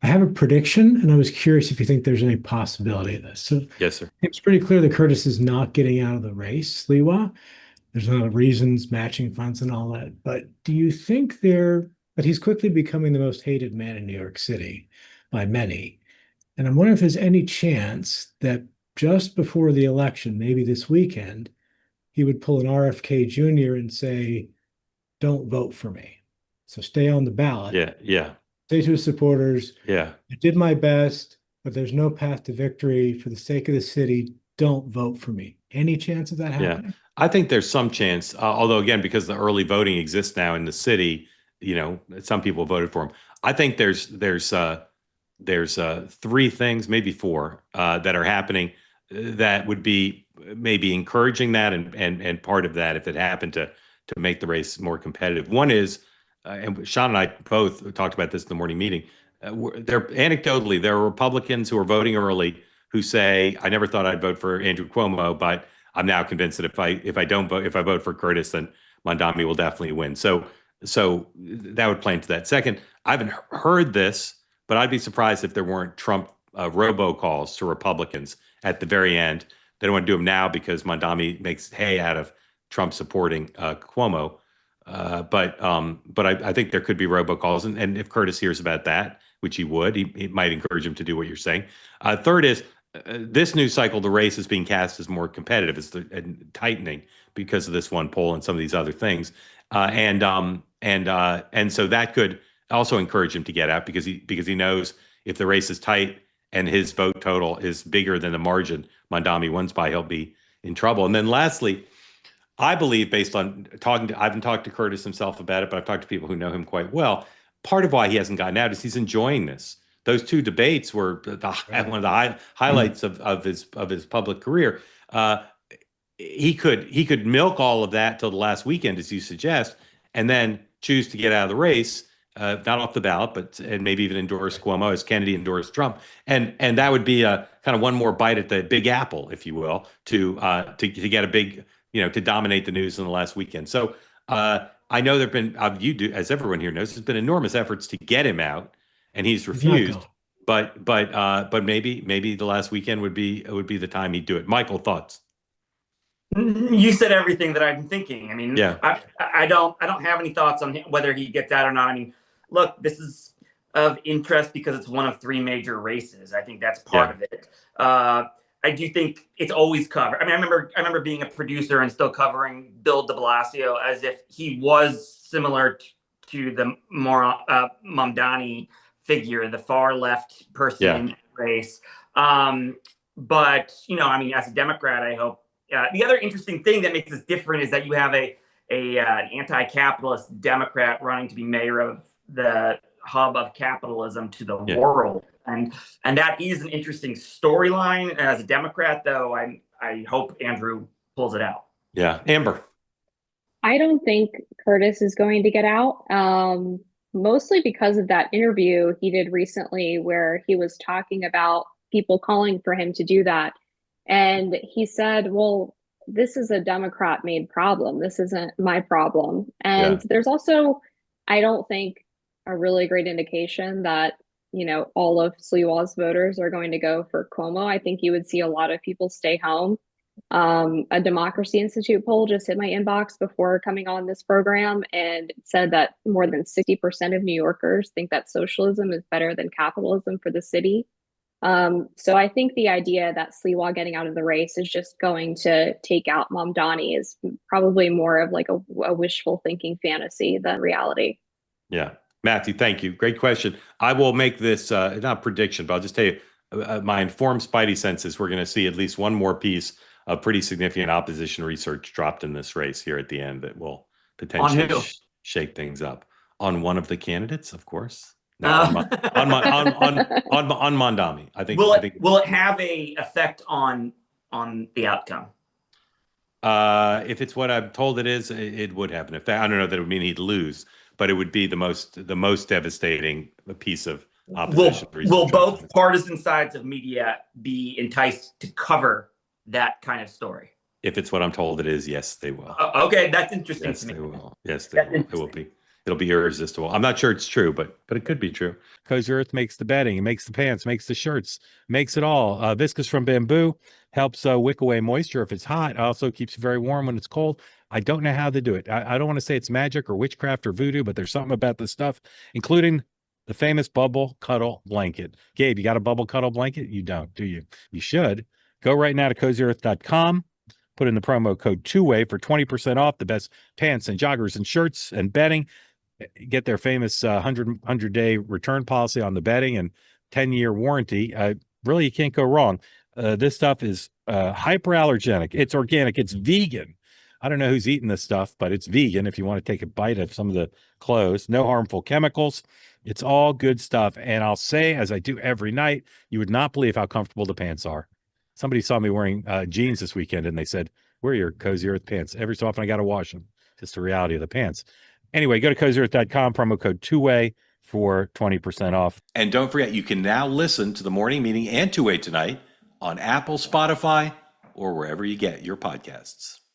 have a prediction, and I was curious if you think there's any possibility of this. So Yes, sir. it's pretty clear that Curtis is not getting out of the race, Liwa. There's a lot of reasons, matching funds and all that. But do you think that he's quickly becoming the most hated man in New York City by many? And I'm wondering if there's any chance that just before the election, maybe this weekend, he would pull an RFK Jr. and say, don't vote for me. So stay on the ballot. Yeah, yeah, Say to his supporters, yeah, I did my best, but there's no path to victory. For the sake of the city, don't vote for me. Any chance of that yeah. happening? I think there's some chance, although again, because the early voting exists now in the city, some people voted for him. I think there's three things, maybe four, that are happening that would be maybe encouraging that, and part of that, if it happened to make the race more competitive. One is, and Sean and I both talked about this in the morning meeting. Anecdotally, there are Republicans who are voting early who say, "I never thought I'd vote for Andrew Cuomo, but I'm now convinced that if I vote for Curtis, then Mamdani will definitely win." So that would play into that. Second, I haven't heard this, but I'd be surprised if there weren't Trump robocalls to Republicans at the very end. They don't want to do them now because Mamdani makes hay out of Trump supporting Cuomo. But I think there could be robocalls, and if Curtis hears about that, which he would, he might encourage him to do what you're saying. Third is, this news cycle, the race is being cast as more competitive, and tightening because of this one poll and some of these other things, and so that could also encourage him to get out because he knows if the race is tight and his vote total is bigger than the margin Mamdani wins by, he'll be in trouble. And then lastly, I believe, based on I haven't talked to Curtis himself about it, but I've talked to people who know him quite well. Part of why he hasn't gotten out is he's enjoying this. Those two debates were one of the highlights of his public career. Uh, he could milk all of that till the last weekend, as you suggest, and then choose to get out of the race, not off the ballot, but and maybe even endorse Cuomo as Kennedy endorsed Trump, and that would be a kind of one more bite at the Big Apple, if you will, to get a big, to dominate the news in the last weekend. So I know there've been, you do, as everyone here knows, there's been enormous efforts to get him out, and he's He's not going. refused. But maybe the last weekend would be the time he'd do it. Michael, thoughts? You said everything that I've been thinking. I mean, Yeah, I don't have any thoughts on whether he gets out or not. I mean, look, this is of interest because it's one of three major races. I think that's part yeah, of it. I do think it's always covered. I mean, I remember being a producer and still covering Bill De Blasio as if he was similar to the more Mamdani figure, the far left person yeah, in that race. But I mean, as a Democrat, I hope. The other interesting thing that makes this different is that you have an anti-capitalist Democrat running to be mayor of the hub of capitalism to the yeah, world, and that is an interesting storyline. As a Democrat, though, I hope Andrew pulls it out. yeah. Amber. I don't think Curtis is going to get out, mostly because of that interview he did recently where he was talking about people calling for him to do that. And he said, well, this is a Democrat made problem. This isn't my problem. Yeah, And there's also, I don't think, a really great indication that, all of Sliwa's voters are going to go for Cuomo. I think you would see a lot of people stay home. A Democracy Institute poll just hit my inbox before coming on this program, and it said that more than 60% of New Yorkers think that socialism is better than capitalism for the city. So I think the idea that Sliwa getting out of the race is just going to take out Mamdani is probably more of like a wishful thinking fantasy than reality. yeah. Matthew, thank you. Great question. I will make this not prediction, but I'll just tell you, my informed spidey senses, we're going to see at least one more piece of pretty significant opposition research dropped in this race here at the end that will On potentially who? shake things up. On one of the candidates, of course. No, Uh, on Mamdani. I think. will I it think. will it have a effect on the outcome? If it's what I'm told it is, it would have an effect. I don't know that it would mean he'd lose, but it would be the most devastating piece of opposition Will research. both partisan sides of media be enticed to cover that kind of story? If it's what I'm told it is, yes, they will. Okay, that's interesting Yes, to me. they will. Yes, they That's will. It will interesting. be. it'll be irresistible. I'm not sure it's true, but it could be true. Cozy Earth makes the bedding, it makes the pants, makes the shirts, makes it all. Viscose from bamboo helps wick away moisture if it's hot. Also keeps you very warm when it's cold. I don't know how they do it. I don't want to say it's magic or witchcraft or voodoo, but there's something about this stuff, including the famous bubble cuddle blanket. Gabe, you got a bubble cuddle blanket? You don't, do you? You should. Go right now to cozyearth.com. Put in the promo code 2way for 20% off the best pants and joggers and shirts and bedding. Get their famous 100-day return policy on the bedding and 10-year warranty. Really, you can't go wrong. This stuff is hyperallergenic. It's organic. It's vegan. I don't know who's eating this stuff, but it's vegan if you want to take a bite of some of the clothes. No harmful chemicals. It's all good stuff. And I'll say, as I do every night, you would not believe how comfortable the pants are. Somebody saw me wearing jeans this weekend, and they said, "Where are your Cozy Earth pants?" Every so often, I got to wash them. Just the reality of the pants. Anyway, go to cozyearth.com, promo code 2way for 20% off. And don't forget, you can now listen to the morning meeting and 2way tonight on Apple, Spotify, or wherever you get your podcasts.